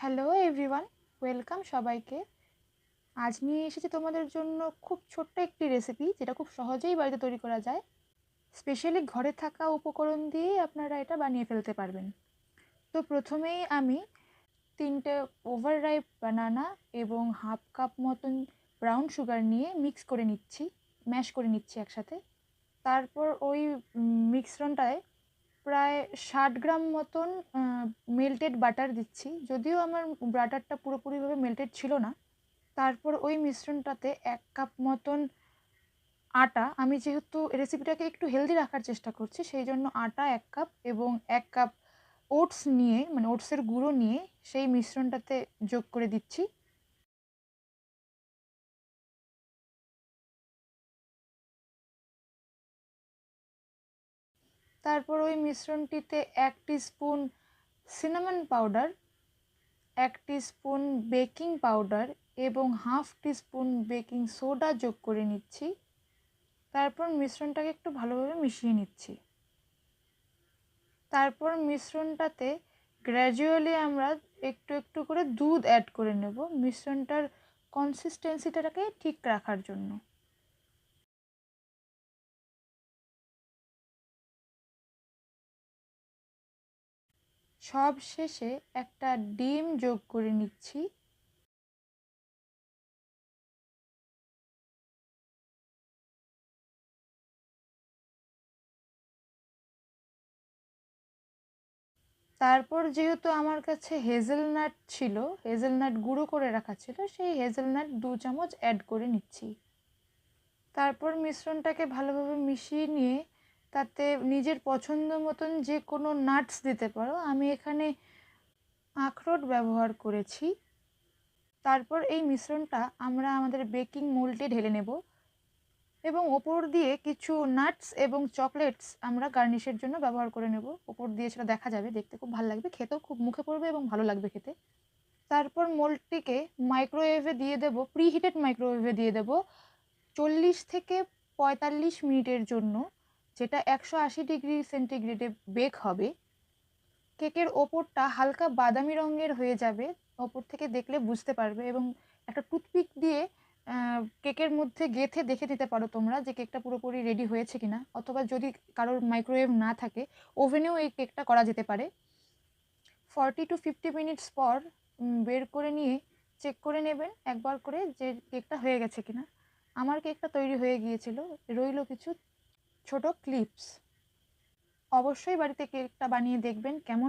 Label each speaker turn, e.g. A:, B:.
A: Hello everyone, welcome সবাইকে। আজ নিয়ে এসেছি তোমাদের জন্য খুব ছোট্ট একটি রেসিপি, যেটা খুব সহজেই বাড়িতে তৈরি করা যায়। স্পেশালি ঘরে থাকা উপকরণ দিয়ে আপনারা এটা বানিয়ে ফেলতে পারবেন। তো প্রথমেই আমি 3টে ওভাররাইপ বানানা এবং হাফ কাপ মতন ব্রাউন সুগার নিয়ে ম্যাশ করে নিচ্ছি একসাথে। তারপর ওই মিশ্রণটায় প্রায় 60 গ্রাম মতন মেল্টেড বাটার দিচ্ছি, যদিও আমার বাটারটা পুরোপুরিভাবে মেল্টেড ছিল না। তারপর ওই মিশ্রণটাতে 1 কাপ মতন আটা, আমি যেহেতু রেসিপিটাকে একটু হেলদি রাখার চেষ্টা করছি সেই জন্য আটা 1 কাপ এবং 1 কাপ ওটস নিয়ে, মানে ওটসের গুঁড়ো নিয়ে সেই মিশ্রণটাতে যোগ করে দিচ্ছি। তারপর ওই মিশ্রণটিতে 1 teaspoon cinnamon powder, 1 teaspoon baking powder এবং হাফ টিস্পুন বেকিং সোডা যোগ করে নিচ্ছি। তারপর মিশ্রণটাকে একটু ভালোভাবে মিশিয়ে নিচ্ছি। তারপর মিশ্রণটাতে গ্র্যাজুয়ালি আমরা একটু একটু করে দুধ অ্যাড করে নেব মিশ্রণটার কনসিস্টেন্সিটাকে ঠিক রাখার জন্য। সব শেষে একটা ডিম যোগ করে নিচ্ছি। তারপর যেহেতু আমার কাছে হেজেলনাট ছিল, হেজেলনাট গুঁড়ো করে রাখা ছিল, সেই হেজেলনাট 2 চামচ অ্যাড করে নিচ্ছি। তারপর মিশ্রণটাকে ভালোভাবে মিশিয়ে নিয়ে তাতে নিজের পছন্দ মতন যে কোনো নাটস দিতে পারো, আমি এখানে আখরোট ব্যবহার করেছি। তারপর এই মিশ্রণটা আমরা আমাদের বেকিং মোল্ডে ঢেলে নেব এবং ওপর দিয়ে কিছু নাটস এবং চকলেটস আমরা গার্নিশের জন্য ব্যবহার করে নেব। ওপর দিয়ে সেটা দেখা যাবে, দেখতে খুব ভালো লাগবে, খেতেও খুব মুখে পড়বে এবং ভালো লাগবে খেতে। তারপর মোল্ডটিকে মাইক্রোওয়েভে দিয়ে দেবো, প্রিহিটেড মাইক্রোওয়েভে দিয়ে দেবো 40 থেকে 45 মিনিটের জন্য, যেটা 180 ডিগ্রি সেন্টিগ্রেডে বেক হবে। কেকের ওপরটা হালকা বাদামি রঙের হয়ে যাবে, ওপর থেকে দেখলে বুঝতে পারবে, এবং একটা টুথপিক দিয়ে কেকের মধ্যে গেঁথে দেখে দিতে পারো তোমরা যে কেকটা পুরোপুরি রেডি হয়েছে কিনা, অথবা যদি কারোর মাইক্রোওয়েভ না থাকে ওভেনেও এই কেকটা করা যেতে পারে। 40 to 50 মিনিটস পর বের করে নিয়ে চেক করে নেবেন একবার করে যে কেকটা হয়ে গেছে কিনা। আমার কেকটা তৈরি হয়ে গিয়েছিল। রইল কিছু ছোট ক্লিপস। অবশ্যই বাড়িতে কেকটা বানিয়ে দেখবেন কেমন